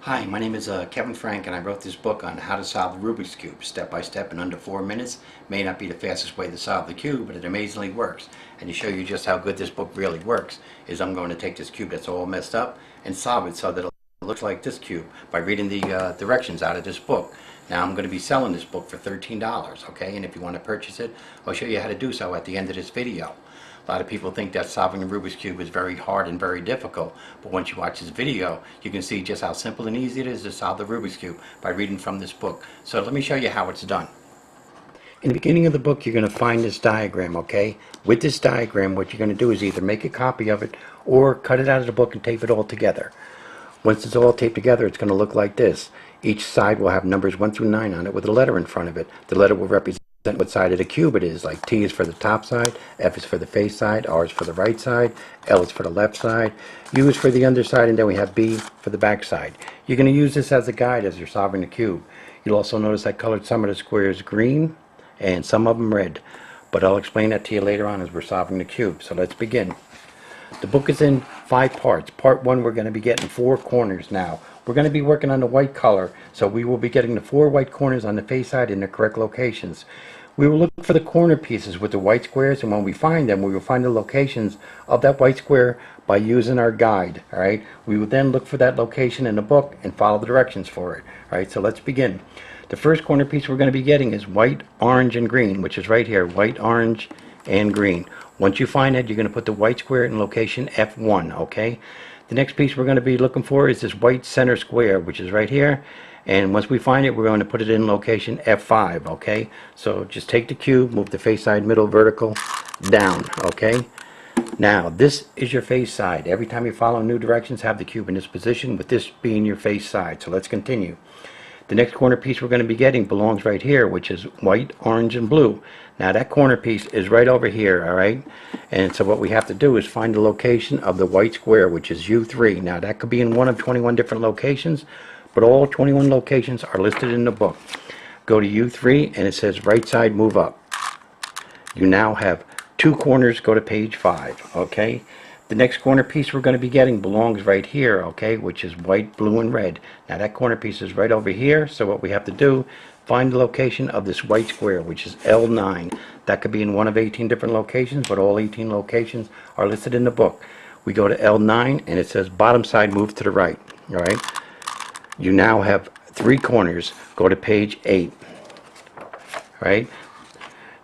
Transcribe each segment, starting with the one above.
Hi, my name is Kevin Frank, and I wrote this book on how to solve the Rubik's Cube step by step in under 4 minutes. May not be the fastest way to solve the cube, but it amazingly works. And to show you just how good this book really works is I'm going to take this cube that's all messed up and solve it so that it looks like this cube by reading the directions out of this book. Now I'm going to be selling this book for $13, okay? And if you want to purchase it, I'll show you how to do so at the end of this video. A lot of people think that solving a Rubik's Cube is very hard and very difficult, but once you watch this video, you can see just how simple and easy it is to solve the Rubik's Cube by reading from this book. So let me show you how it's done. In the beginning of the book, you're going to find this diagram, okay? With this diagram, what you're going to do is either make a copy of it or cut it out of the book and tape it all together. Once it's all taped together, it's going to look like this. Each side will have numbers 1 through 9 on it with a letter in front of it. The letter will represent what side of the cube it is, like T is for the top side, F is for the face side, R is for the right side, L is for the left side, U is for the underside, and then we have B for the back side. You're going to use this as a guide as you're solving the cube. You'll also notice I colored some of the squares green and some of them red, but I'll explain that to you later on as we're solving the cube. So let's begin. The book is in 5 parts. Part 1, we're going to be getting 4 corners now. We're going to be working on the white color, so we will be getting the 4 white corners on the face side in the correct locations. We will look for the corner pieces with the white squares, and when we find them, we will find the locations of that white square by using our guide. Alright, we will then look for that location in the book and follow the directions for it. Alright, so let's begin. The first corner piece we're going to be getting is white, orange, and green, which is right here, white, orange, and green. Once you find it, you're going to put the white square in location F1, okay? The next piece we're going to be looking for is this white center square, which is right here. And once we find it, we're going to put it in location F5, okay? So just take the cube, move the face side, middle, vertical, down, okay? Now, this is your face side. Every time you follow new directions, have the cube in this position, with this being your face side. So let's continue. The next corner piece we're going to be getting belongs right here, which is white, orange, and blue. Now that corner piece is right over here, alright? And so what we have to do is find the location of the white square, which is U3. Now that could be in one of 21 different locations, but all 21 locations are listed in the book. Go to U3 and it says right side move up. You now have 2 corners, go to page 5, okay? The next corner piece we're going to be getting belongs right here, okay, which is white, blue, and red. Now that corner piece is right over here, so what we have to do, find the location of this white square, which is L9. That could be in one of 18 different locations, but all 18 locations are listed in the book. We go to L9 and it says bottom side move to the right, alright? You now have 3 corners, go to page 8, right?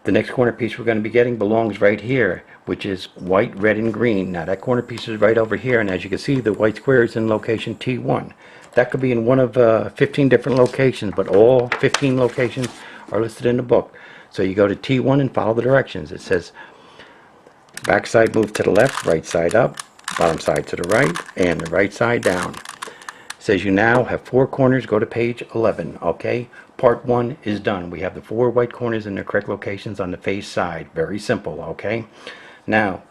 The next corner piece we're going to be getting belongs right here, which is white, red, and green. Now that corner piece is right over here, and as you can see, the white square is in location T1. That could be in one of 15 different locations, but all 15 locations are listed in the book. So you go to T1 and follow the directions. It says back side move to the left, right side up, bottom side to the right, and the right side down. It says you now have 4 corners, go to page 11, okay? Part 1 is done. We have the 4 white corners in the correct locations on the face side. Very simple, okay? Now,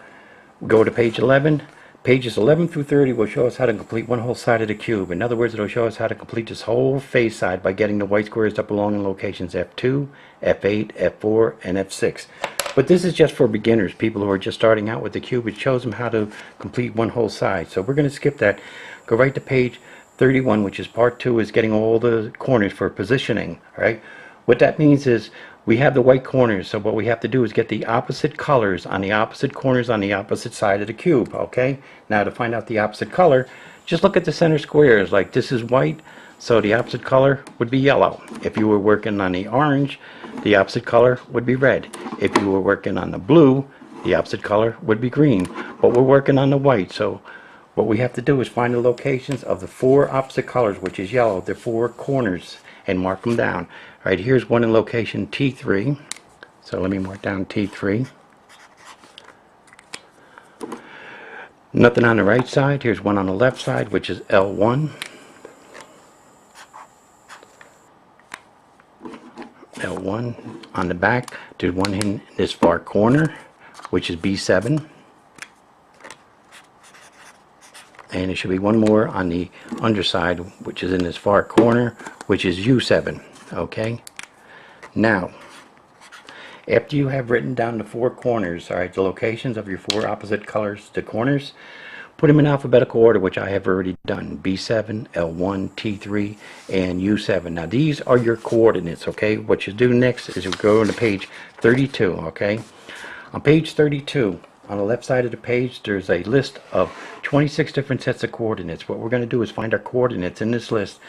go to page 11. Pages 11 through 30 will show us how to complete one whole side of the cube. In other words, it will show us how to complete this whole face side by getting the white squares that belong in locations F2, F8, F4, and F6. But this is just for beginners, people who are just starting out with the cube. It shows them how to complete one whole side. So we're going to skip that. Go right to page 31, which is part 2, is getting all the corners for positioning. All right. What that means is we have the white corners, so what we have to do is get the opposite colors on the opposite corners on the opposite side of the cube, okay? Now to find out the opposite color, just look at the center squares. Like this is white, so the opposite color would be yellow. If you were working on the orange, the opposite color would be red. If you were working on the blue, the opposite color would be green. But we're working on the white, so what we have to do is find the locations of the 4 opposite colors, which is yellow, the 4 corners, and mark them down. Right, here's one in location T3. So let me mark down T3. Nothing on the right side. Here's one on the left side, which is L1. L1 on the back. There's one in this far corner, which is B7. And there should be one more on the underside, which is in this far corner, which is U7. Okay? Now, after you have written down the 4 corners, alright, the locations of your 4 opposite colors, the corners, Put them in alphabetical order, which I have already done. B7, L1, T3, and U7. Now these are your coordinates, okay? What you do next is you go to page 32, okay? On page 32, on the left side of the page, there's a list of 26 different sets of coordinates. What we're going to do is find our coordinates in this list.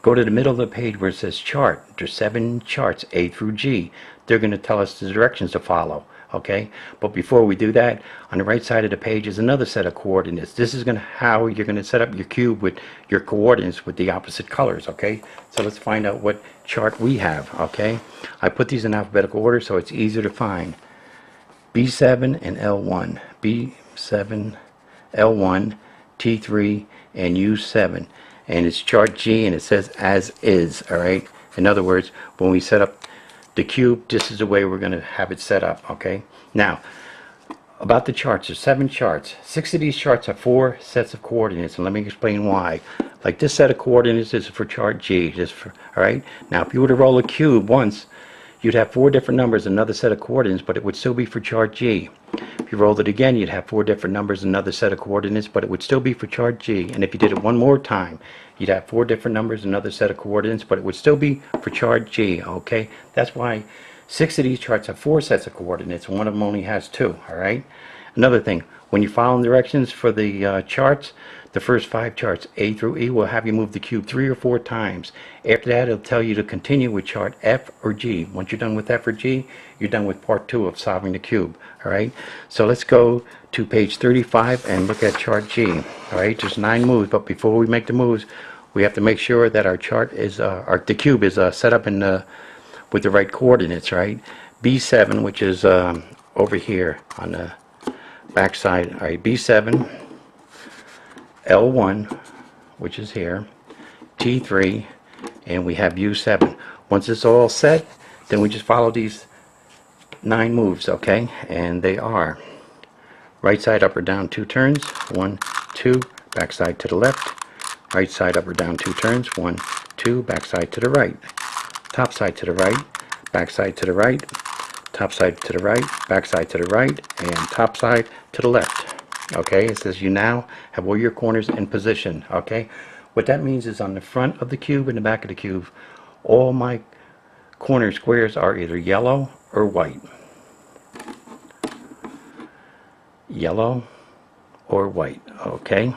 Go to the middle of the page where it says chart. There's 7 charts, A through G. They're going to tell us the directions to follow. Okay, but before we do that, on the right side of the page is another set of coordinates. This is how you're going to set up your cube with your coordinates with the opposite colors. Okay, so let's find out what chart we have. Okay, I put these in alphabetical order so it's easier to find. B7 and L1, B7, L1, T3, and U7, and it's chart G, and it says as is. All right, in other words, when we set up the cube, this is the way we're going to have it set up. Okay, now about the charts, there's 7 charts. 6 of these charts are 4 sets of coordinates, and let me explain why. Like this set of coordinates is for chart G. All right, now if you were to roll a cube once, you'd have 4 different numbers, another set of coordinates, but it would still be for chart G. If you rolled it again, you'd have 4 different numbers, another set of coordinates, but it would still be for chart G. And if you did it one more time, you'd have 4 different numbers, another set of coordinates, but it would still be for chart G. Okay, that's why 6 of these charts have 4 sets of coordinates, and one of them only has 2. All right. Another thing, when you follow directions for the charts, the first 5 charts, A through E, will have you move the cube 3 or 4 times. After that, it'll tell you to continue with chart F or G. Once you're done with F or G, you're done with part 2 of solving the cube. All right, so let's go to page 35 and look at chart G. All right, there's 9 moves, but before we make the moves, we have to make sure that our chart is, the cube is set up in with the right coordinates. Right, B7, which is over here on the back side. All right, B7, L1, which is here, T3, and we have U7. Once it's all set, then we just follow these 9 moves, okay? And they are right side up or down 2 turns, 1, 2, back side to the left, right side up or down 2 turns, 1, 2, back side to the right, top side to the right, back side to the right, top side to the right, back side to the right, and top side to the left. Okay, it says you now have all your corners in position. Okay, what that means is on the front of the cube and the back of the cube, all my corner squares are either yellow or white. Yellow or white. Okay,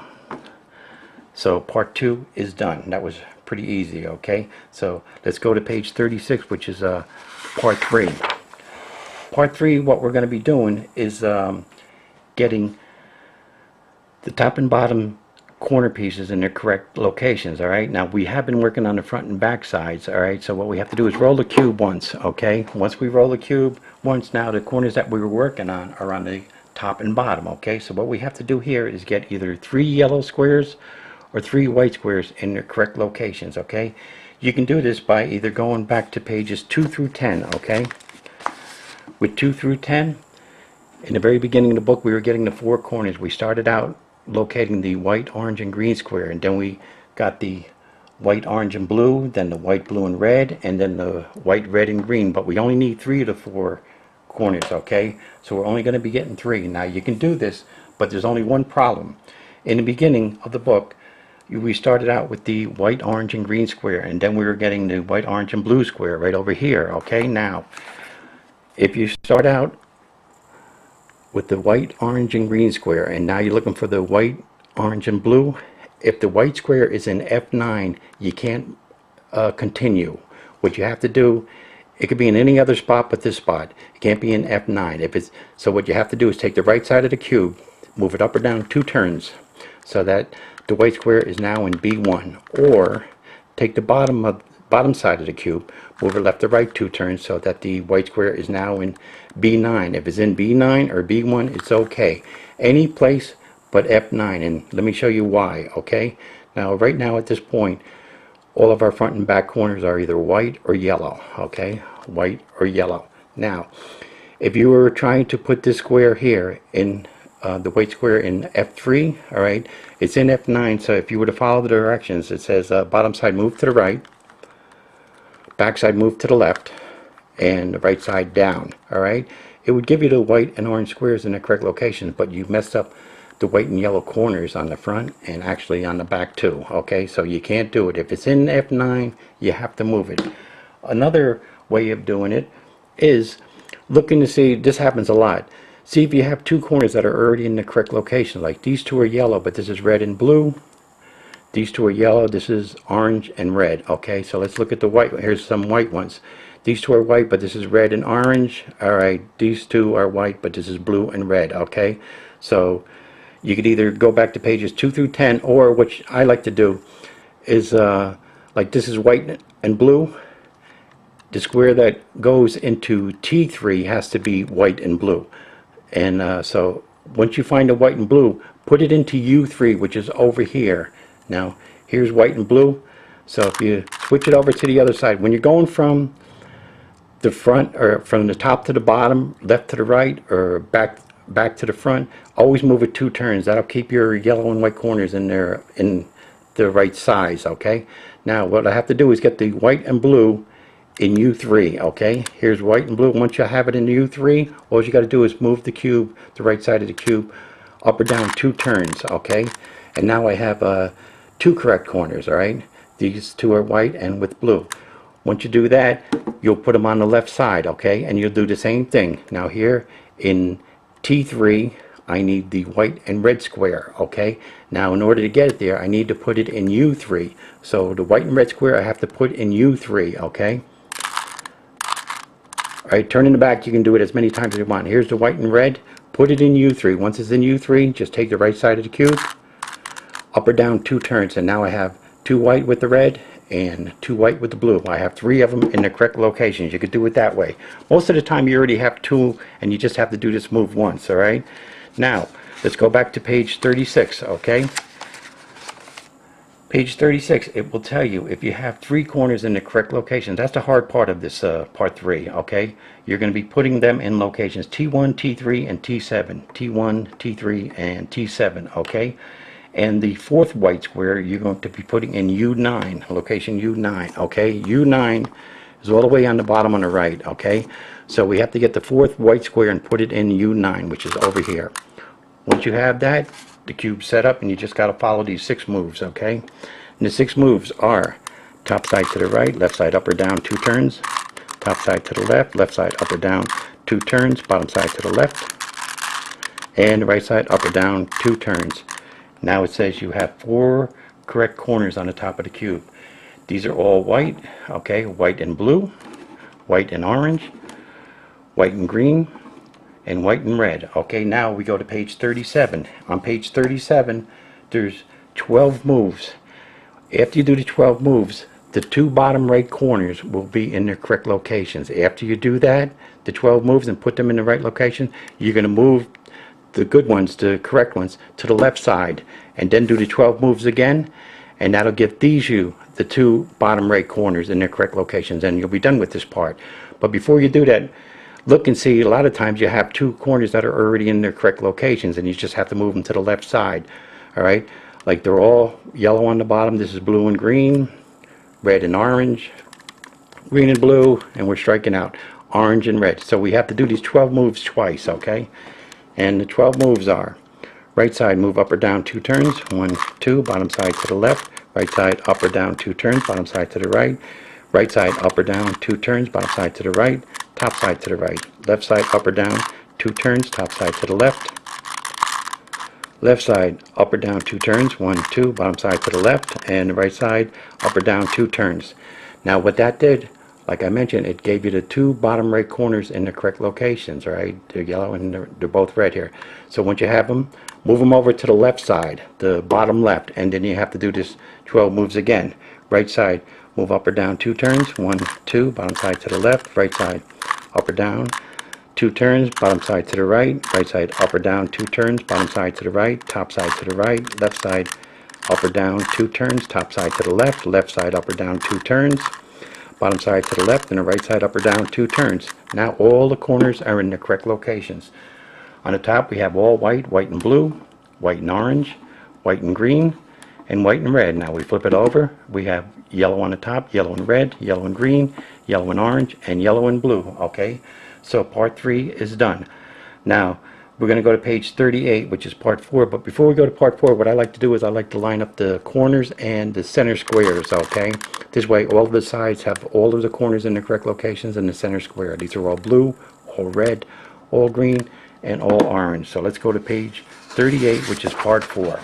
so part 2 is done. That was pretty easy. Okay, so let's go to page 36, which is part 3. Part 3, what we're going to be doing is getting the top and bottom corner pieces in their correct locations. All right, now we have been working on the front and back sides. All right, so what we have to do is roll the cube once. Okay, once we roll the cube once, now the corners that we were working on are on the top and bottom. Okay, so what we have to do here is get either 3 yellow squares or 3 white squares in their correct locations. Okay, you can do this by either going back to pages 2 through 10. Okay, with 2 through 10, in the very beginning of the book, we were getting the 4 corners. We started out locating the white, orange, and green square, and then we got the white, orange, and blue, then the white, blue, and red, and then the white, red, and green. But we only need 3 of the 4 corners. Okay, so we're only going to be getting 3. Now you can do this, but there's only one problem. In the beginning of the book, we started out with the white, orange, and green square, and then we were getting the white, orange, and blue square right over here. Okay, now if you start out with the white, orange, and green square, and now you're looking for the white, orange, and blue, if the white square is in F9, you can't continue. What you have to do, it could be in any other spot but this spot. It can't be in F9. So what you have to do is take the right side of the cube, move it up or down 2 turns, so that the white square is now in B1, or take the bottom side of the cube, move it left to right 2 turns, so that the white square is now in B9. If it's in B9 or B1, it's okay. Any place but F9, and let me show you why. Okay, now right now at this point, all of our front and back corners are either white or yellow. Okay, white or yellow. Now if you were trying to put this square here in the white square in F3, all right, it's in F9. So if you were to follow the directions, it says bottom side move to the right, back side move to the left, and the right side down. All right, it would give you the white and orange squares in the correct locations, but you messed up the white and yellow corners on the front and actually on the back too. Okay, so you can't do it. If it's in F9, you have to move it. Another way of doing it is looking to see, this happens a lot. See if you have two corners that are already in the correct location. Like these two are yellow, but this is red and blue. These two are yellow, this is orange and red. Okay, so let's look at the white. Here's some white ones. These two are white, but this is red and orange. Alright, these two are white, but this is blue and red. Okay, so you could either go back to pages 2 through 10, or what I like to do is, like this is white and blue. The square that goes into T3 has to be white and blue. And so once you find the white and blue, put it into U3, which is over here. Now, here's white and blue. So if you switch it over to the other side, when you're going from the front, or from the top to the bottom, left to the right, or back to the front, always move it 2 turns. That'll keep your yellow and white corners in there in the right size. Okay, now what I have to do is get the white and blue in U3. Okay, here's white and blue. Once you have it in U3, all you got to do is move the cube, the right side of the cube, up or down 2 turns. Okay, and now I have 2 correct corners. All right, these 2 are white and with blue. Once you do that, you'll put them on the left side. Okay, and you'll do the same thing. Now here in T3, I need the white and red square. Okay, now in order to get it there, I need to put it in U3. So the white and red square I have to put in U3. Okay, alright, turning the back, you can do it as many times as you want. Here's the white and red, put it in U3. Once it's in U3, just take the right side of the cube, up or down 2 turns, and now I have 2 white with the red and 2 white with the blue. I have 3 of them in the correct locations. You could do it that way. Most of the time you already have 2 and you just have to do this move once. Alright, now let's go back to page 36. Okay, page 36, it will tell you if you have 3 corners in the correct location. That's the hard part of this part 3. Okay, you're going to be putting them in locations T1, T3, and T7. T1, T3, and T7. Okay, and the 4th white square you're going to be putting in U9, location U9. Okay, U9 is all the way on the bottom on the right. Okay, so we have to get the 4th white square and put it in U9, which is over here. Once you have that, the cube's set up, and you just got to follow these 6 moves. Okay, and the 6 moves are top side to the right, left side up or down 2 turns, top side to the left side up or down 2 turns, bottom side to the left, and the right side up or down 2 turns. Now it says you have 4 correct corners on the top of the cube. These are all white. Okay, white and blue, white and orange, white and green, and white and red. Okay, now we go to page 37. On page 37, there's 12 moves. After you do the 12 moves, the 2 bottom right corners will be in their correct locations. After you do that, the 12 moves, and put them in the right location, you're going to move the good ones, the correct ones, to the left side, and then do the 12 moves again, and that'll give you the 2 bottom right corners in their correct locations, and you'll be done with this part. But before you do that, look and see, a lot of times you have 2 corners that are already in their correct locations, and you just have to move them to the left side. Alright, like they're all yellow on the bottom. This is blue and green, red and orange, green and blue, and we're striking out orange and red. So we have to do these 12 moves twice. Okay, and the 12 moves are: right side move up or down 2 turns, 1, 2, bottom side to the left, right side up or down 2 turns, bottom side to the right, right side up or down 2 turns, bottom side to the right, top side to the right, left side up or down 2 turns, top side to the left, left side up or down 2 turns, 1, 2, bottom side to the left, and the right side up or down 2 turns. Now what that did, like I mentioned, it gave you the 2 bottom right corners in the correct locations. Right, they're yellow and they're both red here. So once you have them, move them over to the left side, the bottom left, and then you have to do this 12 moves again. Right side move up or down 2 turns, 1, 2, bottom side to the left, right side up or down 2 turns, bottom side to the right, right side up or down 2 turns, bottom side to the right, top side to the right, left side up or down 2 turns, top side to the left, left side up or down 2 turns, bottom side to the left, and the right side up or down 2 turns. Now all the corners are in the correct locations. On the top we have all white, white and blue, white and orange, white and green, and white and red. Now we flip it over, we have yellow on the top, yellow and red, yellow and green, yellow and orange, and yellow and blue. Okay, so part 3 is done. Now we're going to go to page 38, which is part 4. But before we go to part 4, what I like to do is I like to line up the corners and the center squares, okay? This way all of the sides have all of the corners in the correct locations in the center square. These are all blue, all red, all green, and all orange. So let's go to page 38, which is part 4.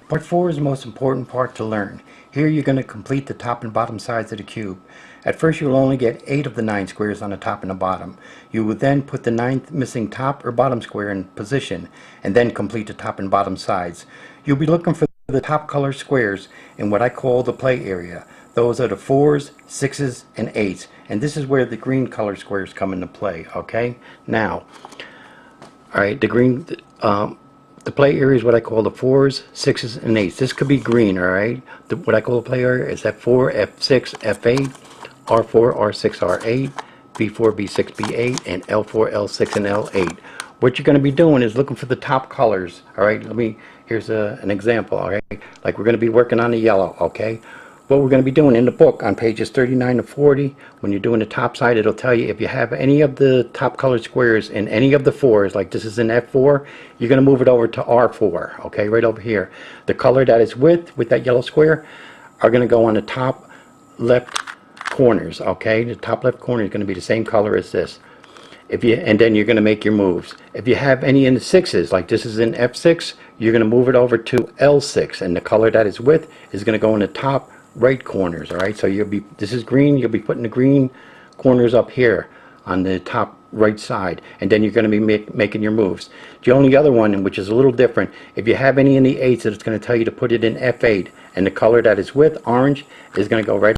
Part 4 is the most important part to learn. Here you're going to complete the top and bottom sides of the cube. At first you will only get 8 of the 9 squares on the top and the bottom. You will then put the 9th missing top or bottom square in position and then complete the top and bottom sides. You'll be looking for the top color squares in what I call the play area. Those are the 4s, 6s, and 8s, and this is where the green color squares come into play, okay? Now, alright, the play area is what I call the 4s, 6s, and 8s. This could be green, alright? What I call the play area is F4, F6, F8, R4, R6, R8, B4, B6, B8, and L4, L6, and L8. What you're going to be doing is looking for the top colors, alright? Here's an example, alright? Like we're going to be working on the yellow, okay? What we're going to be doing in the book on pages 39 to 40, when you're doing the top side, it'll tell you if you have any of the top colored squares in any of the 4s, like this is in F4, you're going to move it over to R4, okay, right over here. The color that is with that yellow square are going to go on the top left corners, okay? The top left corner is going to be the same color as this. And then you're going to make your moves. If you have any in the 6s, like this is in F6, you're going to move it over to L6, and the color that is with is going to go in the top right corners, alright? So this is green, you'll be putting the green corners up here on the top right side, and then you're going to be making your moves. The only other one, which is a little different, if you have any in the 8s, it's going to tell you to put it in F8, and the color that is with, orange, is going to go right